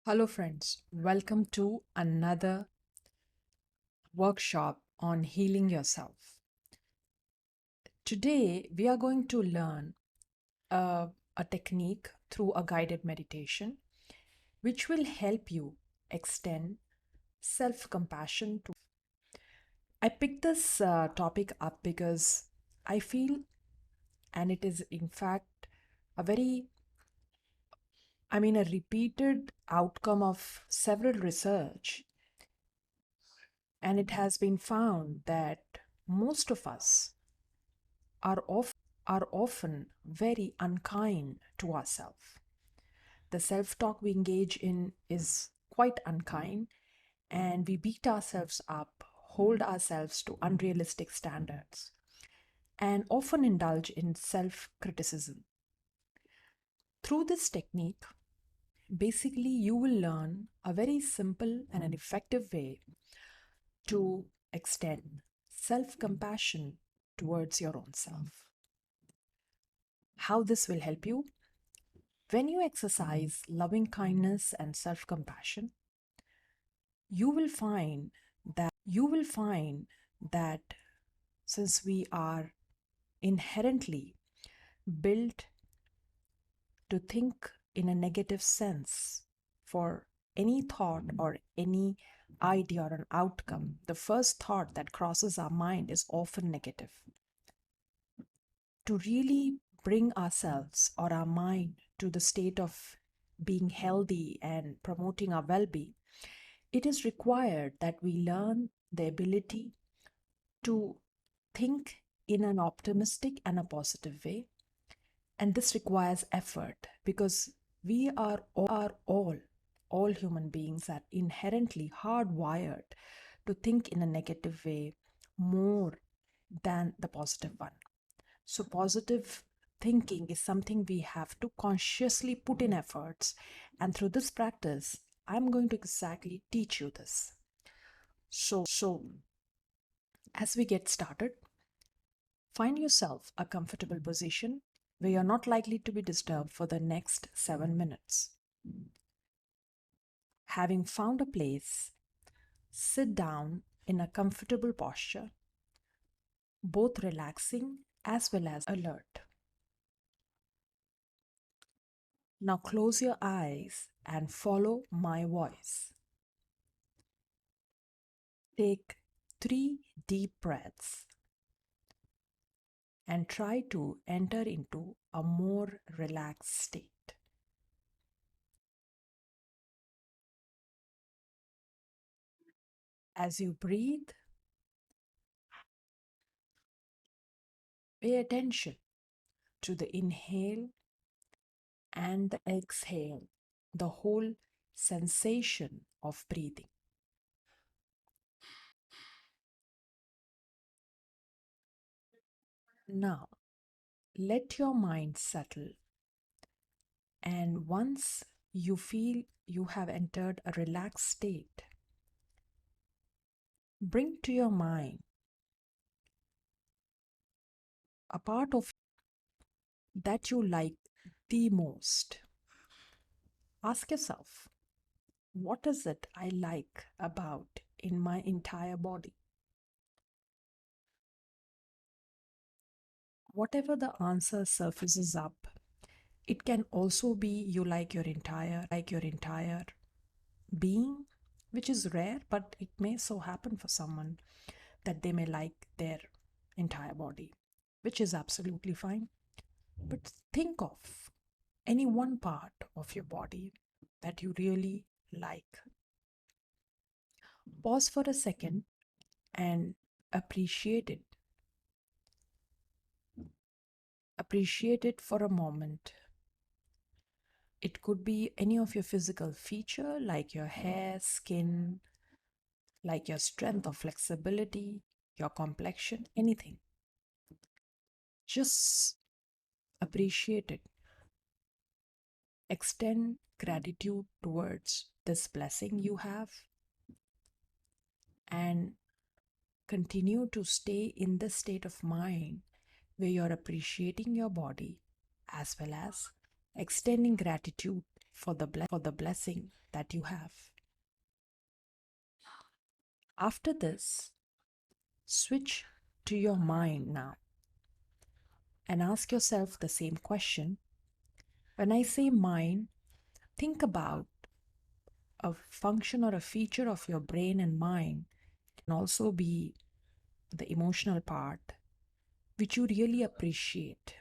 Hello, friends. Welcome to another workshop on healing yourself. Today, we are going to learn a technique through a guided meditation, which will help you extend self compassion. I picked this topic up because I feel, and it is in fact a very, a repeated outcome of several research. And it has been found that most of us are often very unkind to ourselves. The self talk we engage in is quite unkind, and we beat ourselves up, hold ourselves to unrealistic standards, and often indulge in self criticism. Through this technique, basically, you will learn a very simple and an effective way to extend self compassion towards your own self. How this will help you? When you exercise loving kindness and self compassion, you will find that since we are inherently built to think in a negative sense for any thought or any idea or an outcome, the first thought that crosses our mind is often negative. To really bring ourselves or our mind to the state of being healthy and promoting our well being, it is required that we learn the ability to think in an optimistic and a positive way. And this requires effort because we are all human beings are inherently hardwired to think in a negative way more than the positive one. So, positive thinking is something we have to consciously put in efforts. And through this practice, I'm going to exactly teach you this. So, as we get started, find yourself a comfortable position where you're not likely to be disturbed for the next 7 minutes. Having found a place, sit down in a comfortable posture, both relaxing as well as alert. Now close your eyes and follow my voice. Take 3 deep breaths and try to enter into a more relaxed state. As you breathe, pay attention to the inhale and the exhale, the whole sensation of breathing. Now, let your mind settle, and once you feel you have entered a relaxed state, bring to your mind a part of that you like the most. Ask yourself, what is it I like about in my entire body? Whatever the answer surfaces up, it can also be you like your entire being, which is rare, but it may so happen for someone that they may like their entire body, which is absolutely fine. But think of any one part of your body that you really like. Pause for a second and appreciate it. Appreciate it for a moment. It could be any of your physical feature like your hair, skin, like your strength or flexibility, your complexion, anything. Just appreciate it. Extend gratitude towards this blessing you have and continue to stay in the state of mind where you're appreciating your body as well as extending gratitude for the blessing that you have. After this, switch to your mind now and ask yourself the same question. When I say mind, think about a function or a feature of your brain and mind, can also be the emotional part, which you really appreciate.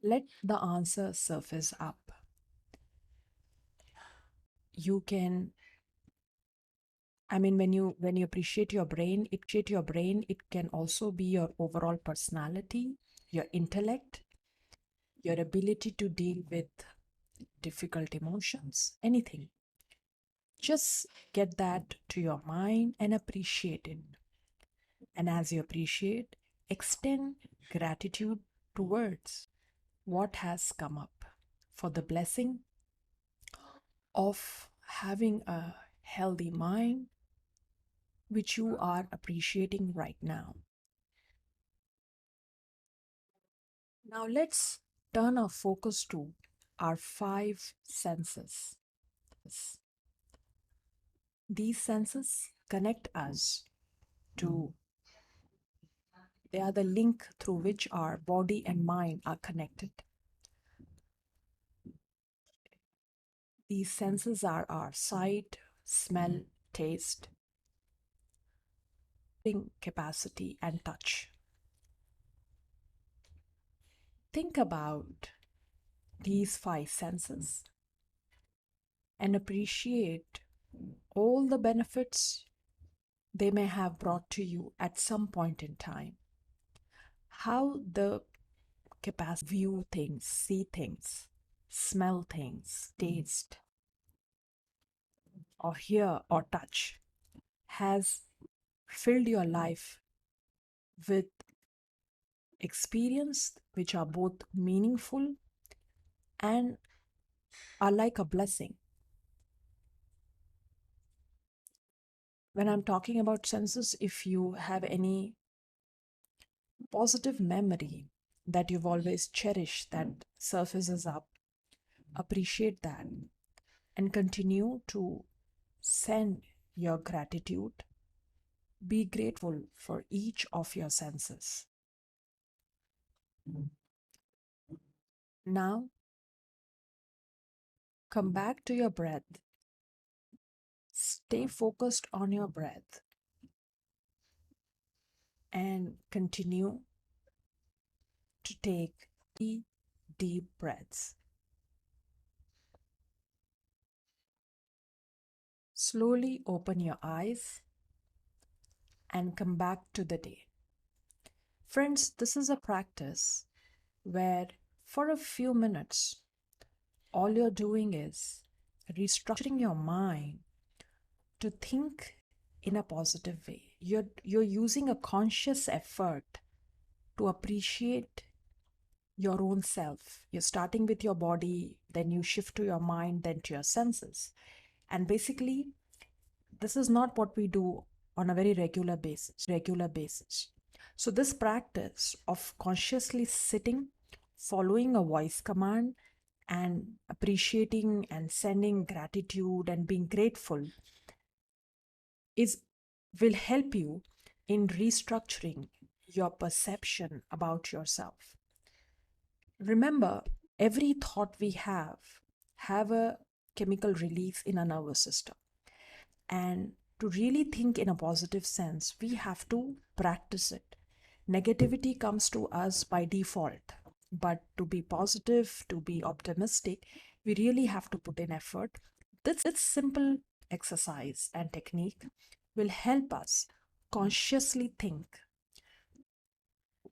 Let the answer surface up. You can, when you appreciate your brain, it can also be your overall personality, your intellect, your ability to deal with difficult emotions, anything. Just get that to your mind and appreciate it. And as you appreciate, extend gratitude towards what has come up for the blessing of having a healthy mind, which you are appreciating right now. Now let's turn our focus to our 5 senses. These senses connect us to, they are the link through which our body and mind are connected. These senses are our sight, smell, taste, capacity, and touch. Think about these 5 senses and appreciate all the benefits they may have brought to you at some point in time. How the capacity to view things, see things, smell things, taste, or hear or touch has filled your life with experience which are both meaningful and are like a blessing. When I'm talking about senses, if you have any positive memory that you've always cherished that surfaces up, appreciate that and continue to send your gratitude. Be grateful for each of your senses. Now, come back to your breath. Stay focused on your breath and continue to take deep breaths. Slowly open your eyes and come back to the day. Friends, this is a practice where for a few minutes, all you're doing is restructuring your mind to think in a positive way. You're using a conscious effort to appreciate your own self. You're starting with your body, then you shift to your mind, then to your senses. And basically, this is not what we do on a very regular basis. So this practice of consciously sitting, following a voice command, and appreciating and sending gratitude and being grateful will help you in restructuring your perception about yourself. Remember, every thought we have a chemical release in our nervous system. And to really think in a positive sense, we have to practice it. Negativity comes to us by default, but to be positive, to be optimistic, we really have to put in effort. This simple exercise and technique will help us consciously think.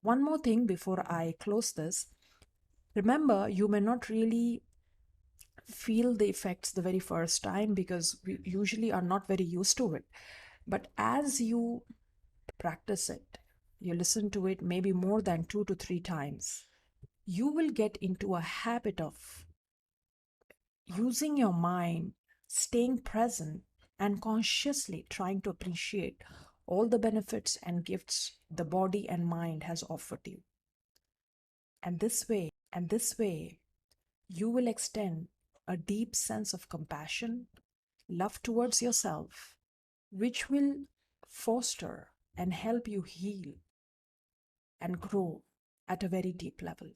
One more thing before I close this. Remember, you may not really feel the effects the very first time because we usually are not very used to it. But as you practice it, you listen to it maybe more than 2 to 3 times, you will get into a habit of using your mind, staying present, and consciously trying to appreciate all the benefits and gifts the body and mind has offered you. And this way, you will extend a deep sense of compassion, love towards yourself, which will foster and help you heal and grow at a very deep level.